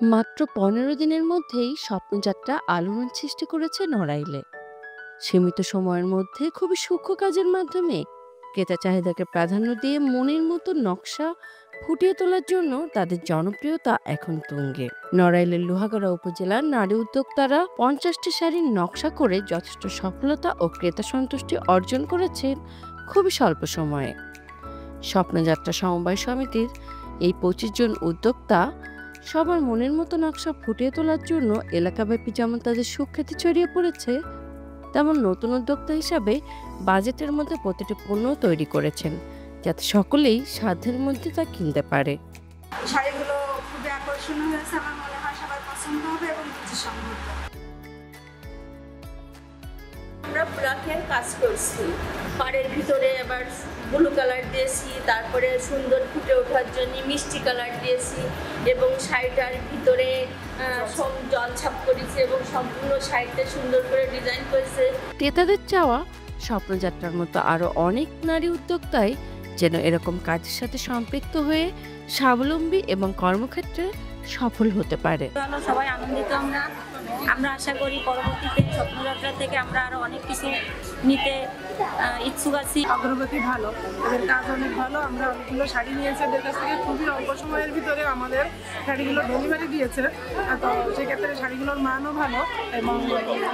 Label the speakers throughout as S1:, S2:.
S1: মাত্র ১৫ দিনের মধ্যেই স্বপ্নযাত্রা আলোড়ন সৃষ্টি করেছে নড়াইলে। সীমিত সময়ের মধ্যে খুবই সূক্ষ্ম কাজের মাধ্যমে ক্রেতা চাহিদাকে প্রাধান্য দিয়ে মনের মতো নকশা ফুটিয়ে তোলার জন্য তাদের জনপ্রিয়তা এখন তুঙ্গে। নড়াইলের লোহাগড়া উপজেলার নারী উদ্যোক্তারা ৫০টি শাড়ির নকশা করে যথেষ্ট সফলতা ও ক্রেতা সন্তুষ্টি অর্জন করেছেন খুবই স্বল্প সময়ে। স্বপ্নযাত্রা সমবায় সমিতির এই ২৫ জন উদ্যোক্তা সবার মনের মতো নকশা ফুটিয়ে তোলার জন্য এলাকাব্যাপী যেমন তাদের সুখ্যাতি ছড়িয়ে পড়েছে, তেমন নতুন উদ্যোক্তা হিসাবে বাজেটের মধ্যে প্রতিটি পণ্য তৈরি করেছেন, যাতে সকলেই সাধ্যের মধ্যে তা কিনতে পারে।
S2: শাড়িগুলো খুবই আকর্ষণীয় হয়েছে, আমার মনে হয় সবার পছন্দ হবে এবং রুচিসম্মত।
S3: আমরা ব্লকের কাজ করছি, পাড়ের ভিতরে আবার ব্লু কালার দিয়েছি, তারপরে সুন্দর ফুটে ওঠার জন্য মিষ্টি কালার দিয়েছি এবং শাড়িটার ভিতরে সব জল ছাপ করেছি এবং সম্পূর্ণ শাড়িটা সুন্দর করে ডিজাইন করেছে।
S1: ক্রেতাদের চাওয়া স্বপ্নযাত্রার মতো আরও অনেক নারী উদ্যোক্তাই যেন এরকম কাজের সাথে সম্পৃক্ত হয়ে স্বাবলম্বী এবং কর্মক্ষেত্রে সফল হতে পারে।
S2: সবাই আনন্দিত। আমরা আশা করি পরবর্তীতে স্বপ্নযাত্রা থেকে আমরা আরো অনেক কিছু নিতে ইচ্ছুক আছি।
S4: অগ্রগতি ভালো, এদের কাজ অনেক ভালো। আমরা অনেকগুলো শাড়ি নিয়েছি এদের কাছ থেকে, খুবই অল্প সময়ের ভিতরে আমাদের শাড়িগুলো ডেলিভারি দিয়েছে। তো সেক্ষেত্রে শাড়িগুলোর মানও ভালো এবং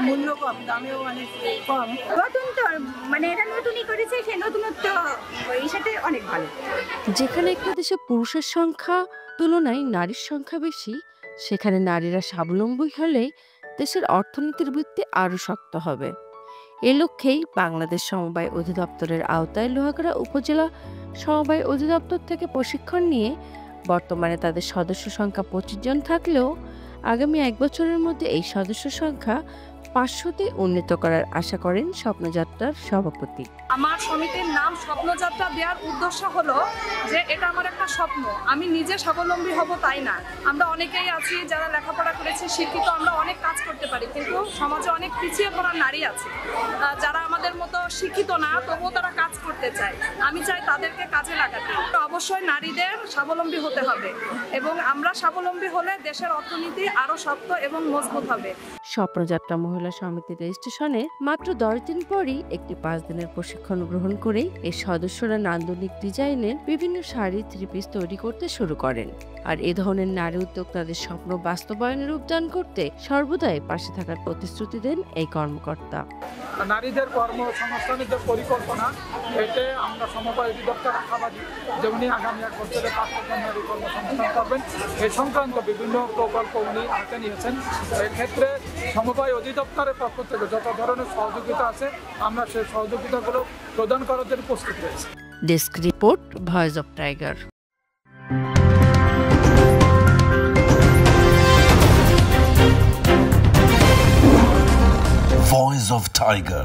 S4: মূল্য কম, দামেও অনেক কম।
S2: নতুন তো মানে এটা নতুনই করেছে, সেই নতুনত্ব এই সাথে অনেক ভালো।
S1: যেখানে একটা দেশে পুরুষের সংখ্যা তুলনায় নারীর সংখ্যা বেশি, সেখানে নারীরা স্বাবলম্বী হলে দেশের অর্থনীতির ভিত্তি আরও শক্ত হবে। এ লক্ষ্যেই বাংলাদেশ সমবায় অধিদপ্তরের আওতায় লোহাগড়া উপজেলা সমবায় অধিদপ্তর থেকে প্রশিক্ষণ নিয়ে বর্তমানে তাদের সদস্য সংখ্যা ২৫ জন থাকলেও আগামী ১ বছরের মধ্যে এই সদস্য সংখ্যা ৫০০তে উন্নীত করার আশা করেন স্বপ্নযাত্রার সভাপতি।
S4: আমার সমিতির নাম স্বপ্নযাত্রা দেওয়ার উদ্দেশ্য হলো যে এটা আমার একটা স্বপ্ন, আমি নিজে স্বাবলম্বী হব তাই না। আমরা অনেকেই আছি যারা লেখাপড়া করেছি, শিক্ষিত, আমরা অনেক কাজ করতে পারি, কিন্তু সমাজে অনেক পিছিয়ে পড়া নারী আছে যারা আমাদের মতো শিক্ষিত না, তবুও তারা কাজ করতে চায়। আমি চাই তাদেরকে কাজে লাগাতে। অবশ্যই নারীদের স্বাবলম্বী হতে হবে এবং আমরা স্বাবলম্বী হলে দেশের অর্থনীতি আরো শক্ত এবং মজবুত হবে।
S1: স্বপ্নযাত্রা মহিলা সমিতির রেজিস্ট্রেশনে মাত্র ১০ দিন পরই একটি ৫ দিনের প্রশিক্ষণ গ্রহণ করেই এর সদস্যরা নান্দনিক ডিজাইনের বিভিন্ন শাড়ি, থ্রি পিস তৈরি করতে শুরু করেন। আর এ ধরনের নারী উদ্যোক্তাদের স্বপ্ন বাস্তবায়নে রূপদান করতে সর্বদাই পাশে থাকার প্রতিশ্রুতি দেন এই কর্মকর্তা।
S5: নারীদের কর্মসংস্থানের যে পরিকল্পনা, এতে আমরা সমবায় অধিদপ্তর আশাবাদী যে উনি আগামী ১ বছরে ৫০০ নারী কর্মসংস্থান করবেন। এই সংক্রান্ত বিভিন্ন প্রকল্প উনি হাতে নিয়েছেন। এক্ষেত্রে সমবায় অধিদপ্তরের পক্ষ থেকে যত ধরনের সহযোগিতা আছে আমরা সেই সহযোগিতাগুলো প্রদান করার জন্য প্রস্তুত রয়েছি।
S1: Desk report, voice of tiger.
S6: Voice of Tiger.